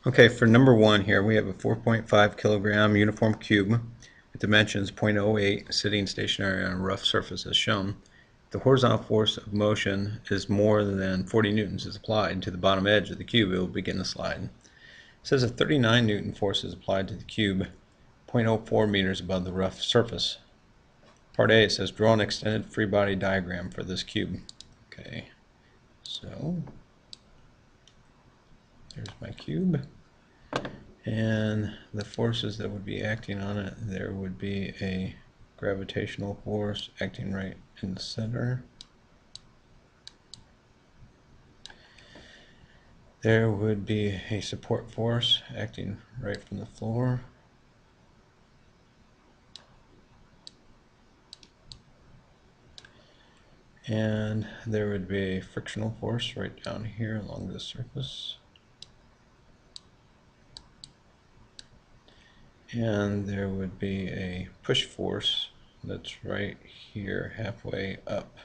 Okay, for number 1 here, we have a 4.5 kilogram uniform cube with dimensions 0.08 sitting stationary on a rough surface as shown. The horizontal force of motion is more than 40 newtons is applied to the bottom edge of the cube. It will begin to slide. It says a 39 newton force is applied to the cube 0.04 meters above the rough surface. Part A, it says draw an extended free body diagram for this cube. Okay, so there's my cube. And the forces that would be acting on it, there would be a gravitational force acting right in the center. There would be a support force acting right from the floor. And there would be a frictional force right down here along the surface. And there would be a push force that's right here halfway up.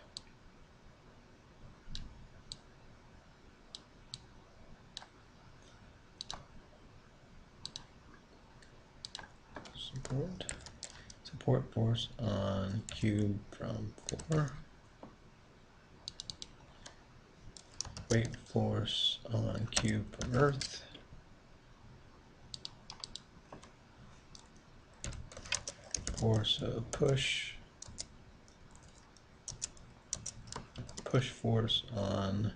Support force on cube from floor. Weight force on cube from earth. Force of push. Push force on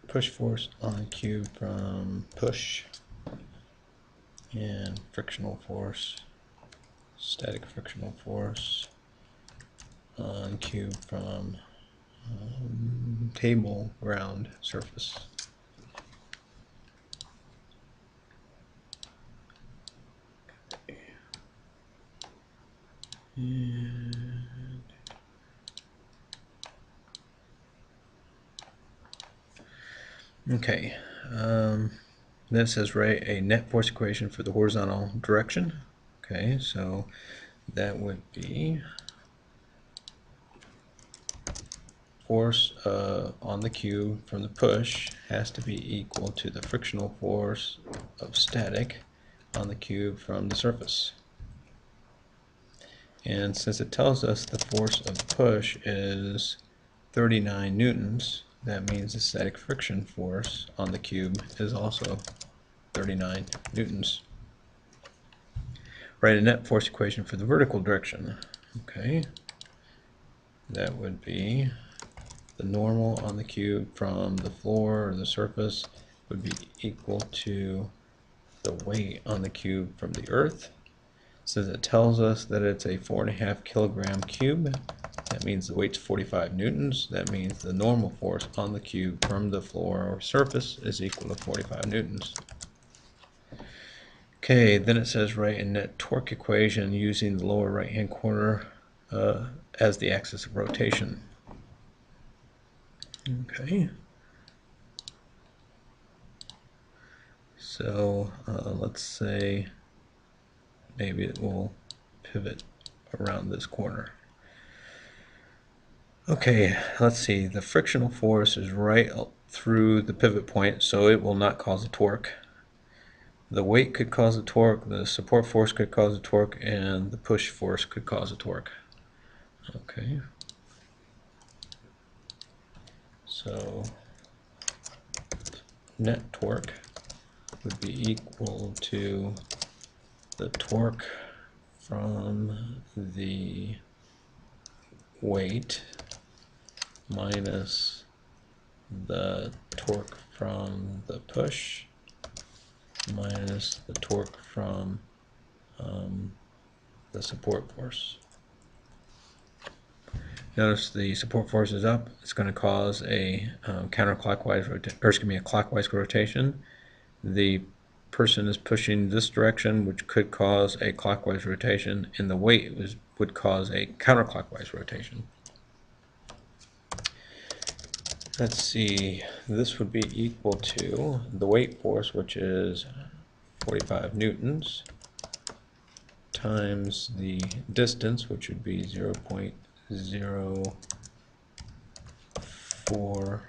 push force on cube from push. And frictional force, static frictional force on cube from table round surface. And okay, then it says write a net force equation for the horizontal direction. Okay, so that would be force on the cube from the push has to be equal to the frictional force of static on the cube from the surface. And since it tells us the force of push is 39 newtons, that means the static friction force on the cube is also 39 newtons. Write a net force equation for the vertical direction. Okay, that would be the normal on the cube from the floor or the surface would be equal to the weight on the cube from the earth. Since it tells us that it's a 4.5 kilogram cube, that means the weight's 45 newtons. That means the normal force on the cube from the floor or surface is equal to 45 newtons. Okay, then it says write a net torque equation using the lower right hand corner as the axis of rotation. Okay. So let's say maybe it will pivot around this corner. Okay, let's see. The frictional force is right through the pivot point, so it will not cause a torque. The weight could cause a torque, the support force could cause a torque, and the push force could cause a torque. Okay. So net torque would be equal to the torque from the weight minus the torque from the push minus the torque from the support force. Notice the support force is up. It's going to cause a counterclockwise rotation, or it's going to be a clockwise rotation. The person is pushing this direction, which could cause a clockwise rotation, and the weight would cause a counterclockwise rotation. Let's see, this would be equal to the weight force, which is 45 newtons, times the distance, which would be 0.04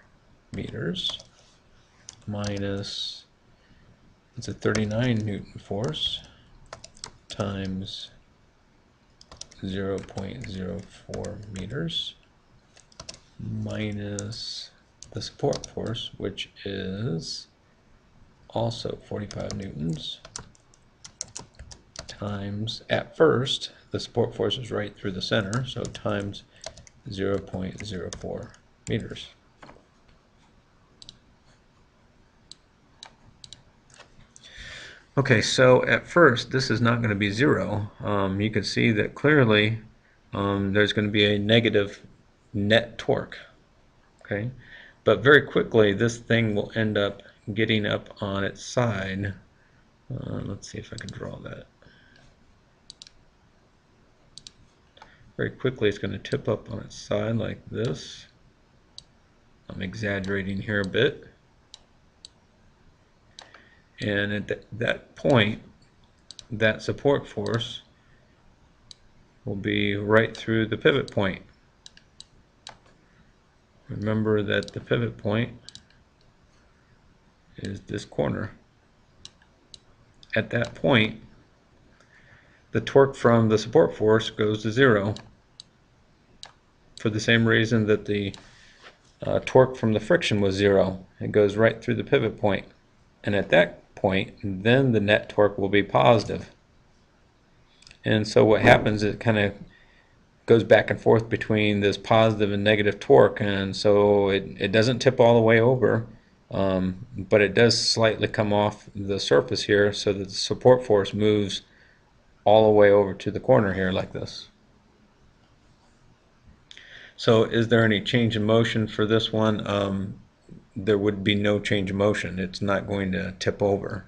meters, minus, it's a 39 Newton force times 0.04 meters minus the support force, which is also 45 newtons, times, at first, the support force is right through the center, so times 0.04 meters. Okay, so at first, this is not going to be zero. You can see that clearly there's going to be a negative net torque. Okay, but very quickly, this thing will end up getting up on its side. Let's see if I can draw that. Very quickly, it's going to tip up on its side like this. I'm exaggerating here a bit. And at that point, that support force will be right through the pivot point. Remember that the pivot point is this corner. At that point, the torque from the support force goes to zero, for the same reason that the torque from the friction was zero. It goes right through the pivot point. And at that point, then the net torque will be positive. And so what happens, it kind of goes back and forth between this positive and negative torque, and so it doesn't tip all the way over, but it does slightly come off the surface here, so that the support force moves all the way over to the corner here like this. So is there any change in motion for this one? There would be no change in motion. It's not going to tip over.